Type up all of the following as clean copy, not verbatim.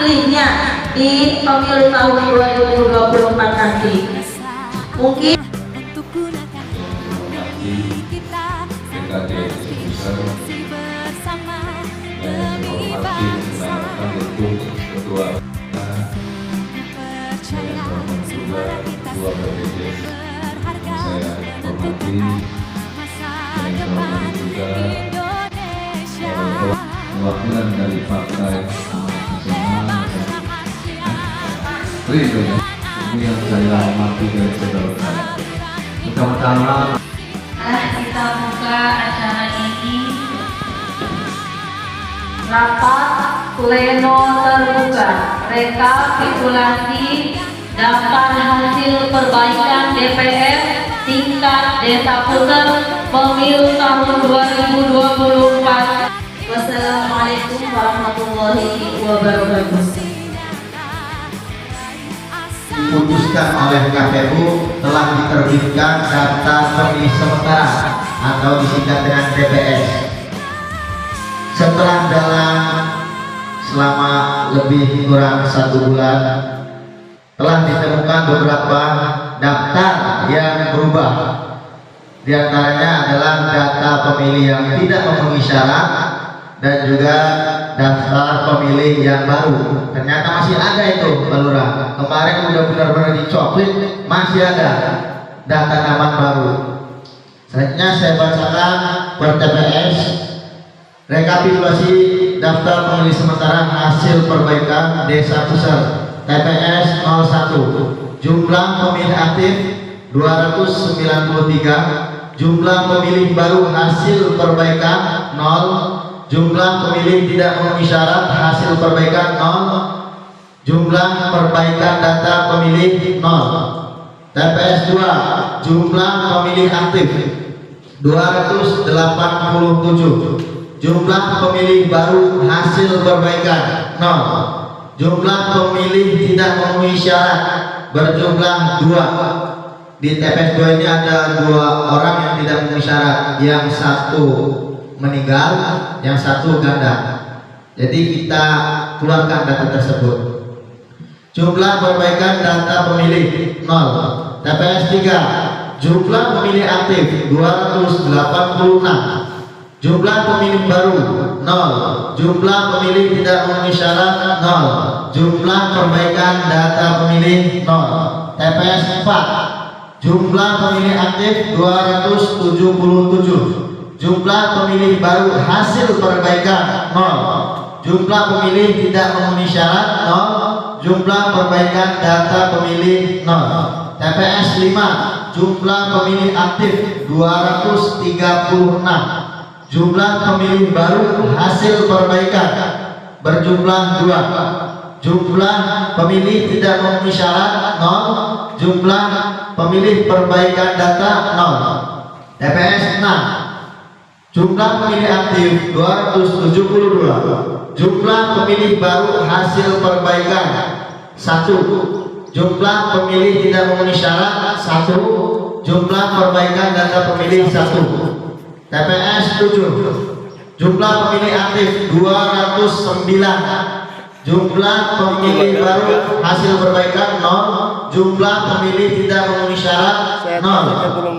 pilihnya di pemilu tahun 2024 nanti. Mungkin perwakilan dari Partai Nasional Ridho ya, ini yang saya hormati dan saudara. Pertama-tama kita buka acara ini. Rapat pleno terbuka rekapitulasi daftar hasil perbaikan DPR tingkat Desa Puter pemilu tahun 2024. Wassalamualaikum warahmatullahi wabarakatuh. Diputuskan oleh KPU telah diterbitkan daftar pemilih sementara atau disingkat dengan DPS. Setelah dalam selama lebih kurang 1 bulan telah ditemukan beberapa daftar yang berubah. Di antaranya adalah data pemilih yang tidak memenuhi syarat dan juga daftar pemilih yang baru. Ternyata masih ada itu, Pak Lurah. Kemarin udah benar-benar dicoplit, masih ada data nama baru. Selanjutnya saya bacakan per TPS rekapitulasi daftar pemilih sementara hasil perbaikan Desa Pusar TPS 01. Jumlah pemilih aktif 293, jumlah pemilih baru hasil perbaikan 0, jumlah pemilih tidak memenuhi syarat hasil perbaikan 0, jumlah perbaikan data pemilih 0. TPS 2 jumlah pemilih aktif 287, jumlah pemilih baru hasil perbaikan 0, jumlah pemilih tidak memenuhi syarat berjumlah 2. Di TPS 2 ini ada 2 orang yang tidak memenuhi syarat, yang satu meninggal, yang satu ganda. Jadi kita keluarkan data tersebut. Jumlah perbaikan data pemilih 0. TPS 3 jumlah pemilih aktif 286, jumlah pemilih baru 0, jumlah pemilih tidak memenuhi syarat 0, jumlah perbaikan data pemilih 0. TPS 4 jumlah pemilih aktif 277, jumlah pemilih baru hasil perbaikan 0, jumlah pemilih tidak memenuhi syarat 0, jumlah perbaikan data pemilih 0. TPS 5 jumlah pemilih aktif 236, jumlah pemilih baru hasil perbaikan berjumlah 2, jumlah pemilih tidak memenuhi syarat 0, jumlah pemilih perbaikan data 0. TPS 6 jumlah pemilih aktif 272, jumlah pemilih baru hasil perbaikan 1, jumlah pemilih tidak memenuhi syarat 1, jumlah perbaikan data pemilih 1. TPS 7 jumlah pemilih aktif 209, jumlah pemilih baru hasil perbaikan 0, jumlah pemilih tidak memenuhi syarat 0.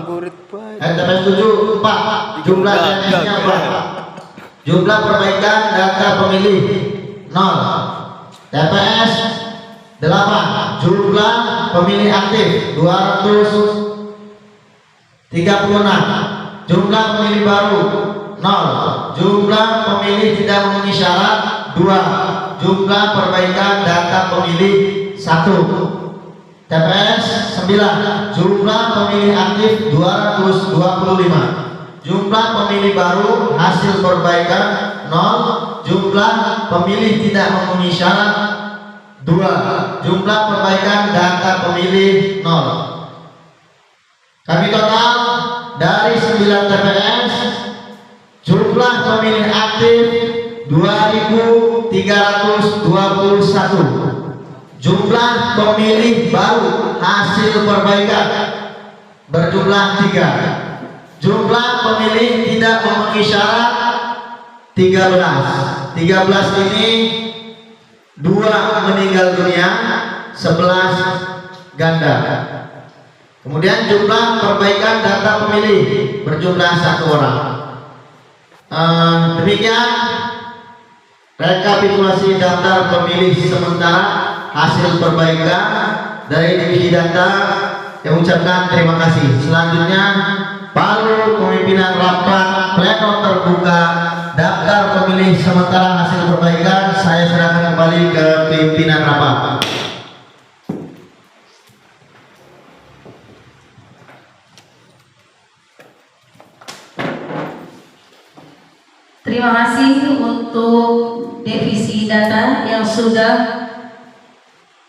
TPS 7 4 jumlah TPS-nya 4, jumlah perbaikan data pemilih 0. TPS 8 jumlah pemilih aktif 236, jumlah pemilih baru 0, jumlah pemilih tidak memenuhi syarat 2, jumlah perbaikan data pemilih 1. TPS 9 jumlah pemilih aktif 225, jumlah pemilih baru hasil perbaikan 0, jumlah pemilih tidak memenuhi syarat 2, jumlah perbaikan data pemilih 0. Kami total dari 9 TPS jumlah pemilih aktif 2.321, jumlah pemilih baru hasil perbaikan berjumlah 3, jumlah pemilih tidak memenuhi syarat 13. 13 ini 2 meninggal dunia, 11 ganda. Kemudian jumlah perbaikan data pemilih berjumlah 1 orang. Demikian rekapitulasi daftar pemilih sementara hasil perbaikan dari divisi data. Yang ucapkan terima kasih. Selanjutnya baru pemimpinan rapat pleno terbuka daftar pemilih sementara hasil perbaikan. Saya serahkan kembali ke pimpinan rapat. Terima kasih untuk divisi data yang sudah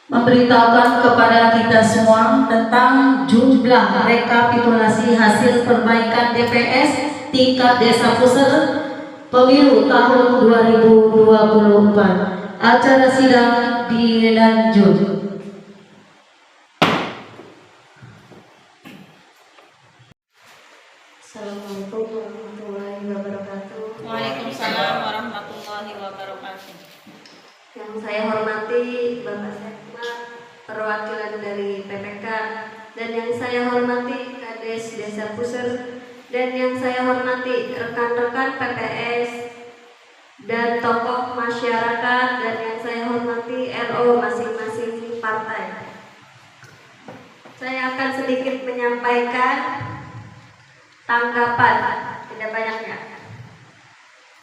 memberitahukan kepada kita semua tentang jumlah rekapitulasi hasil perbaikan DPS tingkat desa pusat pemilu tahun 2024. Acara sidang dilanjut. Assalamualaikum warahmatullahi wabarakatuh. Waalaikumsalam warahmatullahi wabarakatuh. Yang saya hormati Bapak Sekma, perwakilan dari PPK, dan yang saya hormati Kades Desa Puser, dan yang saya hormati rekan-rekan PPS dan tokoh masyarakat, dan yang saya hormati RO masing-masing partai. Saya akan sedikit menyampaikan tanggapan, tidak banyaknya,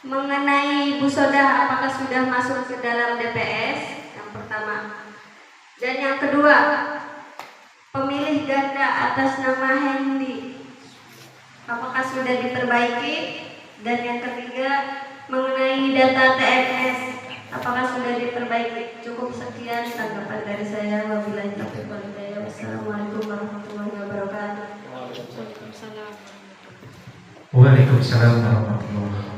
mengenai Bu Soda apakah sudah masuk ke dalam DPS, yang pertama. Dan yang kedua, pemilih ganda atas nama Hendy apakah sudah diperbaiki. Dan yang ketiga, mengenai data TNS apakah sudah diperbaiki. Cukup sekian tanggapan dari saya. Wabillahi taufiq wal hidayah. Wassalamualaikum warahmatullahi wabarakatuh. Waalaikumsalam warahmatullahi wabarakatuh.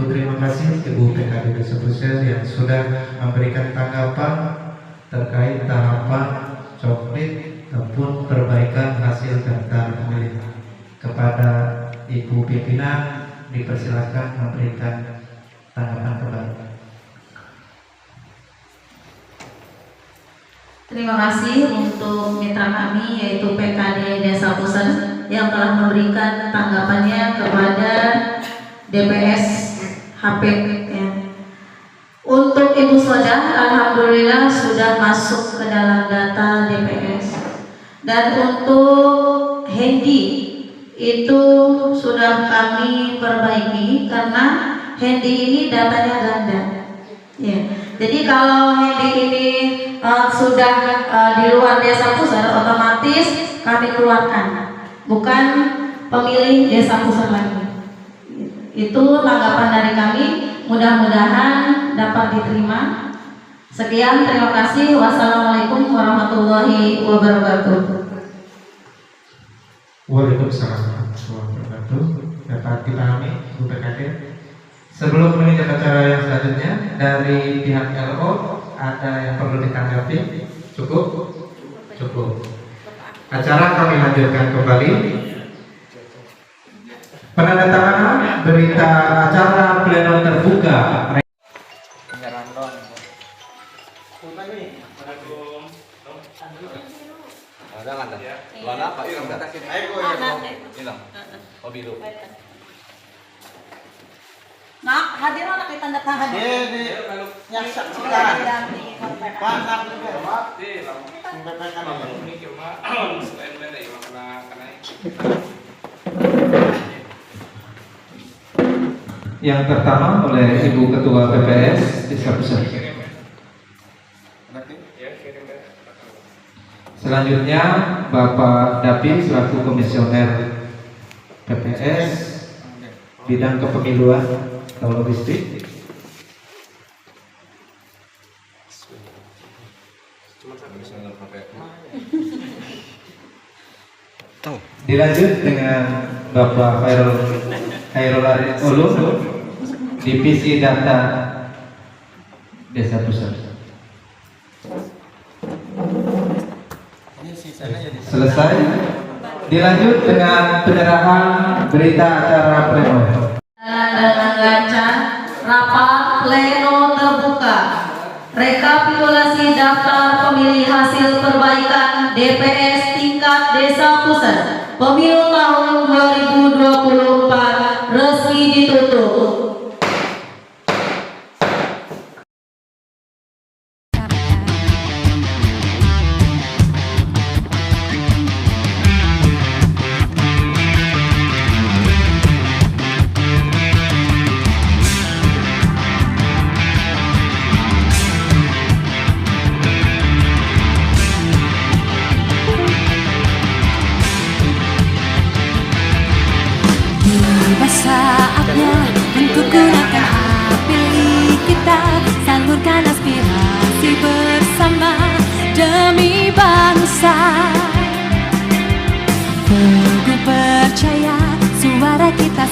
Terima kasih Ibu PKD Desa Puser yang sudah memberikan tanggapan terkait tahapan coklit ataupun perbaikan hasil daftar pemilih. Kepada Ibu pimpinan dipersilakan memberikan tanggapan kembali. Terima kasih untuk mitra kami yaitu PKD Desa Pusat yang telah memberikan tanggapannya kepada DPS HP. Ya. Untuk Ibu Soda, alhamdulillah sudah masuk ke dalam data DPS. Dan untuk Hendy itu sudah kami perbaiki karena Hendy ini datanya ganda. Ya. Jadi kalau Hendy ini sudah di luar desa pusat, otomatis kami keluarkan, bukan pemilih desa pusat lagi. Itu tanggapan dari kami, mudah-mudahan dapat diterima. Sekian, terima kasih. Wassalamualaikum warahmatullahi wabarakatuh. Waalaikumsalam warahmatullahi wabarakatuh. Dapat dipahami Bu PKD. Sebelum meninjau acara yang selanjutnya dari pihak LO, ada yang perlu ditanggapi? Cukup? Cukup. Acara kami lanjutkan kembali. Penandatanganan berita acara pleno terbuka. Nak, hadir mana kita tanda tangan? Yang saksikan. Yang pertama oleh Ibu Ketua PPS Desa Pusat. Selanjutnya Bapak Dapi selaku Komisioner PPS bidang kepemiluan atau logistik. Dilanjut dengan Bapak Khairul Ulum, Divisi Data Desa Pusat. Selesai. Dilanjut dengan penyerahan berita acara pleno. Dengan lancar rapat pleno terbuka. Rekap rekapitulasi daftar pemilih hasil perbaikan DPS tingkat Desa Pusat pemilu tahun 2024 resmi ditutup. Tiba saatnya untuk gunakan hak pilih kita, salurkan aspirasi bersama demi bangsa. Teguh percaya suara kita